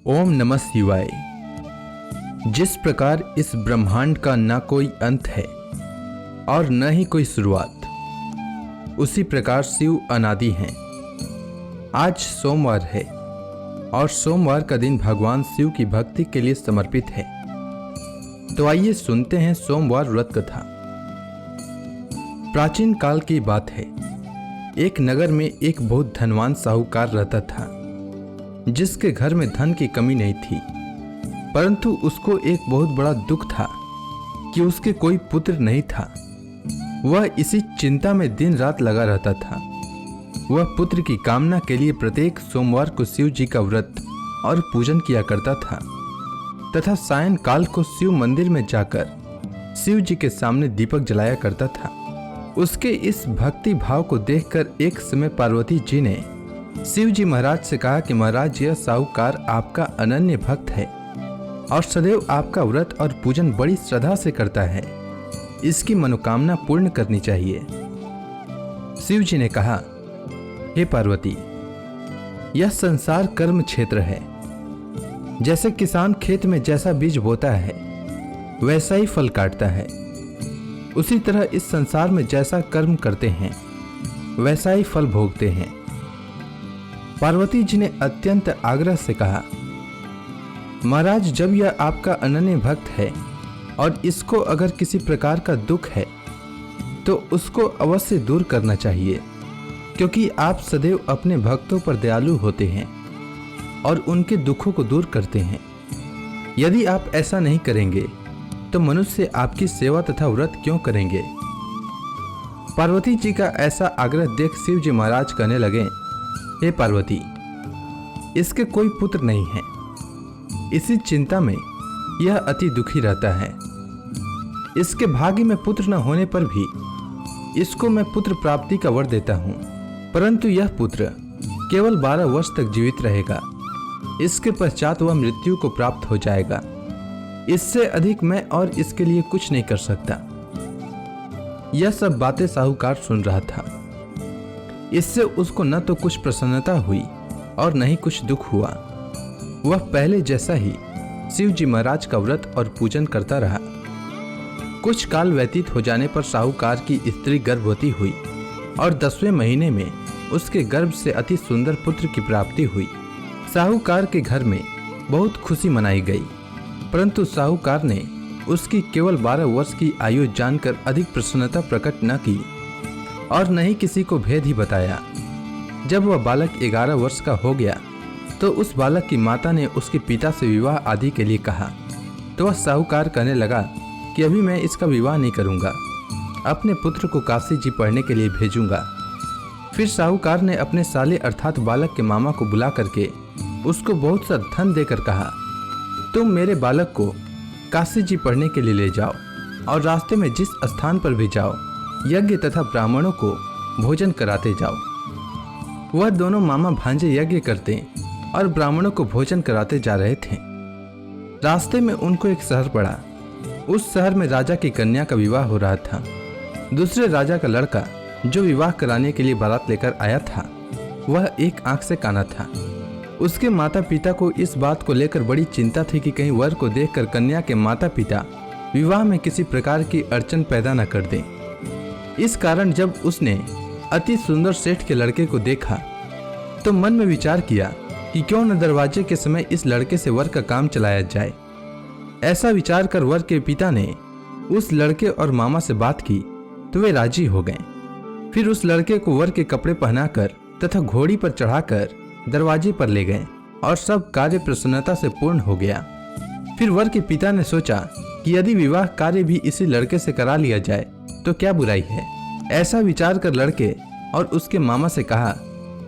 ओम नमः शिवाय। जिस प्रकार इस ब्रह्मांड का ना कोई अंत है और न ही कोई शुरुआत, उसी प्रकार शिव अनादि हैं। आज सोमवार है और सोमवार का दिन भगवान शिव की भक्ति के लिए समर्पित है। तो आइए सुनते हैं सोमवार व्रत कथा। प्राचीन काल की बात है। एक नगर में एक बहुत धनवान साहूकार रहता था, जिसके घर में धन की कमी नहीं थी, परंतु उसको एक बहुत बड़ा दुख था कि उसके कोई पुत्र नहीं था। वह इसी चिंता में दिन रात लगा रहता था। वह पुत्र की कामना के लिए प्रत्येक सोमवार को शिव जी का व्रत और पूजन किया करता था तथा सायंकाल को शिव मंदिर में जाकर शिव जी के सामने दीपक जलाया करता था। उसके इस भक्ति भाव को देखकर एक समय पार्वती जी ने शिव जी महाराज से कहा कि महाराज, यह साहूकार आपका अनन्य भक्त है और सदैव आपका व्रत और पूजन बड़ी श्रद्धा से करता है। इसकी मनोकामना पूर्ण करनी चाहिए। शिव जी ने कहा, हे पार्वती, यह संसार कर्म क्षेत्र है। जैसे किसान खेत में जैसा बीज बोता है वैसा ही फल काटता है, उसी तरह इस संसार में जैसा कर्म करते हैं वैसा ही फल भोगते हैं। पार्वती जी ने अत्यंत आग्रह से कहा, महाराज, जब यह आपका अनन्य भक्त है और इसको अगर किसी प्रकार का दुख है तो उसको अवश्य दूर करना चाहिए, क्योंकि आप सदैव अपने भक्तों पर दयालु होते हैं और उनके दुखों को दूर करते हैं। यदि आप ऐसा नहीं करेंगे तो मनुष्य आपकी सेवा तथा व्रत क्यों करेंगे। पार्वती जी का ऐसा आग्रह देख शिव जी महाराज कहने लगे, हे पार्वती, इसके कोई पुत्र नहीं है। इसी चिंता में यह अति दुखी रहता है। इसके भाग्य में पुत्र न होने पर भी इसको मैं पुत्र प्राप्ति का वर देता हूँ, परंतु यह पुत्र केवल 12 वर्ष तक जीवित रहेगा। इसके पश्चात वह मृत्यु को प्राप्त हो जाएगा। इससे अधिक मैं और इसके लिए कुछ नहीं कर सकता। यह सब बातें साहूकार सुन रहा था। इससे उसको न तो कुछ प्रसन्नता हुई और न ही कुछ दुख हुआ। वह पहले जैसा ही शिव जी महाराज का व्रत और पूजन करता रहा। कुछ काल व्यतीत हो जाने पर साहूकार की स्त्री गर्भवती हुई और 10वें महीने में उसके गर्भ से अति सुंदर पुत्र की प्राप्ति हुई। साहूकार के घर में बहुत खुशी मनाई गई, परंतु साहूकार ने उसकी केवल 12 वर्ष की आयु जानकर अधिक प्रसन्नता प्रकट न की और न ही किसी को भेद ही बताया। जब वह बालक 11 वर्ष का हो गया तो उस बालक की माता ने उसके पिता से विवाह आदि के लिए कहा, तो वह साहूकार कहने लगा कि अभी मैं इसका विवाह नहीं करूंगा, अपने पुत्र को काशी जी पढ़ने के लिए भेजूंगा। फिर साहूकार ने अपने साले अर्थात बालक के मामा को बुला करके उसको बहुत सा धन देकर कहा, तुम मेरे बालक को काशी जी पढ़ने के लिए ले जाओ और रास्ते में जिस स्थान पर भी जाओ यज्ञ तथा ब्राह्मणों को भोजन कराते जाओ। वह दोनों मामा भांजे यज्ञ करते और ब्राह्मणों को भोजन कराते जा रहे थे। रास्ते में उनको एक शहर पड़ा। उस शहर में राजा की कन्या का विवाह हो रहा था। दूसरे राजा का लड़का जो विवाह कराने के लिए बारात लेकर आया था, वह एक आंख से काना था। उसके माता पिता को इस बात को लेकर बड़ी चिंता थी कि कहीं वर को देखकर कन्या के माता पिता विवाह में किसी प्रकार की अड़चन पैदा न कर दें। इस कारण जब उसने अति सुंदर सेठ के लड़के को देखा तो मन में विचार किया कि क्यों न दरवाजे के समय इस लड़के से वर का काम चलाया जाए। ऐसा विचार कर वर के पिता ने उस लड़के और मामा से बात की तो वे राजी हो गए। फिर उस लड़के को वर के कपड़े पहनाकर तथा घोड़ी पर चढ़ाकर दरवाजे पर ले गए और सब कार्य प्रसन्नता से पूर्ण हो गया। फिर वर के पिता ने सोचा कि यदि विवाह कार्य भी इसी लड़के से करा लिया जाए तो क्या बुराई है। ऐसा विचार कर लड़के और उसके मामा से कहा,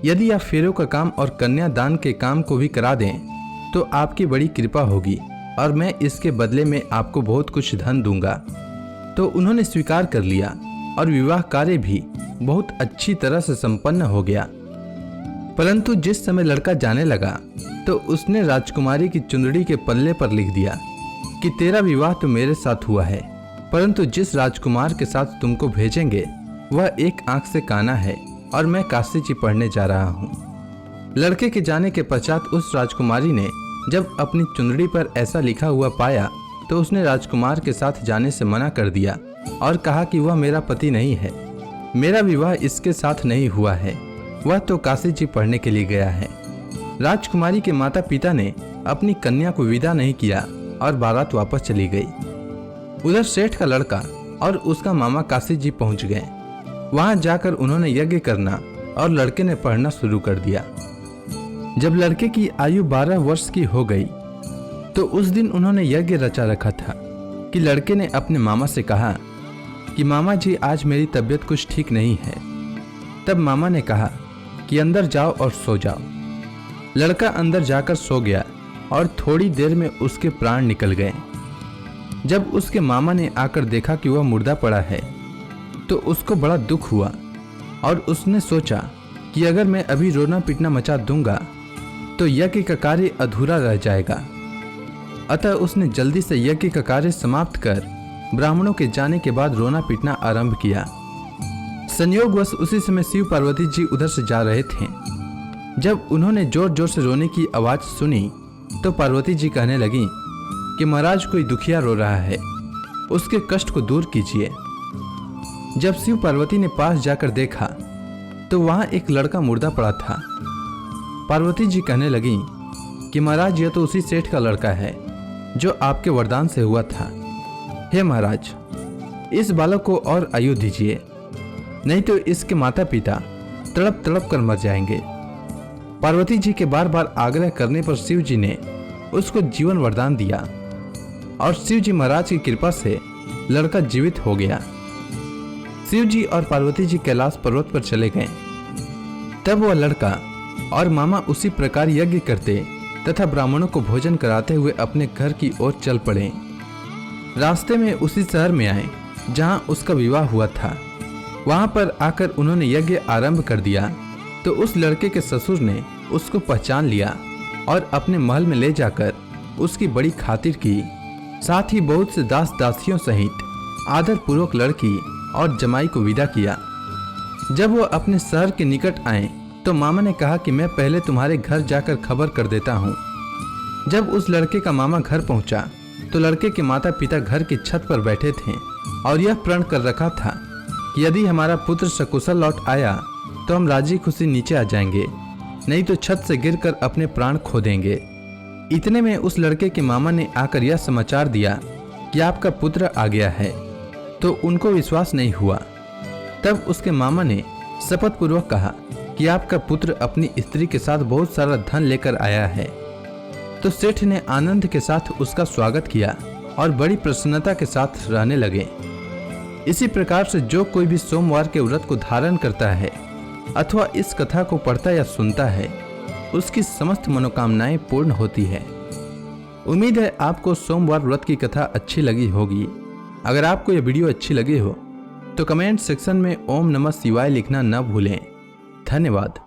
यदि आप फेरों का काम और कन्यादान के काम को भी करा दें तो आपकी बड़ी कृपा होगी और मैं इसके बदले में आपको बहुत कुछ धन दूंगा। तो उन्होंने स्वीकार कर लिया और विवाह कार्य भी बहुत अच्छी तरह से संपन्न हो गया। परंतु जिस समय लड़का जाने लगा तो उसने राजकुमारी की चुंदड़ी के पल्ले पर लिख दिया कि तेरा विवाह तो मेरे साथ हुआ है, परंतु जिस राजकुमार के साथ तुमको भेजेंगे वह एक आंख से काना है और मैं काशी जी पढ़ने जा रहा हूँ। लड़के के जाने के पश्चात उस राजकुमारी ने जब अपनी चुंदड़ी पर ऐसा लिखा हुआ पाया तो उसने राजकुमार के साथ जाने से मना कर दिया और कहा कि वह मेरा पति नहीं है, मेरा विवाह इसके साथ नहीं हुआ है, वह तो काशी जी पढ़ने के लिए गया है। राजकुमारी के माता पिता ने अपनी कन्या को विदा नहीं किया और बारात वापस चली गई। उधर सेठ का लड़का और उसका मामा काशी जी पहुंच गए। वहां जाकर उन्होंने यज्ञ करना और लड़के ने पढ़ना शुरू कर दिया। जब लड़के की आयु 12 वर्ष की हो गई तो उस दिन उन्होंने यज्ञ रचा रखा था कि लड़के ने अपने मामा से कहा कि मामा जी आज मेरी तबीयत कुछ ठीक नहीं है। तब मामा ने कहा कि अंदर जाओ और सो जाओ। लड़का अंदर जाकर सो गया और थोड़ी देर में उसके प्राण निकल गए। जब उसके मामा ने आकर देखा कि वह मुर्दा पड़ा है तो उसको बड़ा दुख हुआ और उसने सोचा कि अगर मैं अभी रोना पीटना मचा दूंगा तो यज्ञ का कार्य अधूरा रह जाएगा। अतः उसने जल्दी से यज्ञ का कार्य समाप्त कर ब्राह्मणों के जाने के बाद रोना पीटना आरंभ किया। संयोगवश उसी समय शिव पार्वती जी उधर से जा रहे थे। जब उन्होंने जोर जोर से रोने की आवाज सुनी तो पार्वती जी कहने लगी कि महाराज कोई दुखिया रो रहा है, उसके कष्ट को दूर कीजिए। जब शिव पार्वती ने पास जाकर देखा तो वहां एक लड़का मुर्दा पड़ा था। पार्वती जी कहने लगी कि महाराज यह तो उसी सेठ का लड़का है जो आपके वरदान से हुआ था। हे महाराज, इस बालक को और आयु दीजिए, नहीं तो इसके माता पिता तड़प तड़प कर मर जाएंगे। पार्वती जी के बार बार आग्रह करने पर शिव जी ने उसको जीवन वरदान दिया और शिव जी महाराज की कृपा से लड़का जीवित हो गया। शिव जी और पार्वती जी कैलाश पर्वत पर चले गए। तब वह लड़का और मामा उसी प्रकार यज्ञ करते तथा ब्राह्मणों को भोजन कराते हुए अपने घर की ओर चल पड़े। रास्ते में उसी शहर में आए जहां उसका विवाह हुआ था। वहां पर आकर उन्होंने यज्ञ आरंभ कर दिया तो उस लड़के के ससुर ने उसको पहचान लिया और अपने महल में ले जाकर उसकी बड़ी खातिर की। साथ ही बहुत से दास दासियों सहित आदर पूर्वक लड़की और जमाई को विदा किया। जब वो अपने शहर के निकट आए तो मामा ने कहा कि मैं पहले तुम्हारे घर जाकर खबर कर देता हूँ। जब उस लड़के का मामा घर पहुंचा तो लड़के के माता पिता घर की छत पर बैठे थे और यह प्रण कर रखा था कि यदि हमारा पुत्र सकुशल लौट आया तो हम राजी खुशी नीचे आ जाएंगे, नहीं तो छत से गिरकर अपने प्राण खो देंगे। इतने में उस लड़के के मामा ने आकर यह समाचार दिया कि आपका पुत्र आ गया है, तो उनको विश्वास नहीं हुआ। तब उसके मामा ने शपथ पूर्वक कहा कि आपका पुत्र अपनी स्त्री के साथ बहुत सारा धन लेकर आया है। तो सेठ ने आनंद के साथ उसका स्वागत किया और बड़ी प्रसन्नता के साथ रहने लगे। इसी प्रकार से जो कोई भी सोमवार के व्रत को धारण करता है अथवा इस कथा को पढ़ता या सुनता है उसकी समस्त मनोकामनाएं पूर्ण होती है। उम्मीद है आपको सोमवार व्रत की कथा अच्छी लगी होगी। अगर आपको यह वीडियो अच्छी लगी हो तो कमेंट सेक्शन में ओम नमः शिवाय लिखना न भूलें। धन्यवाद।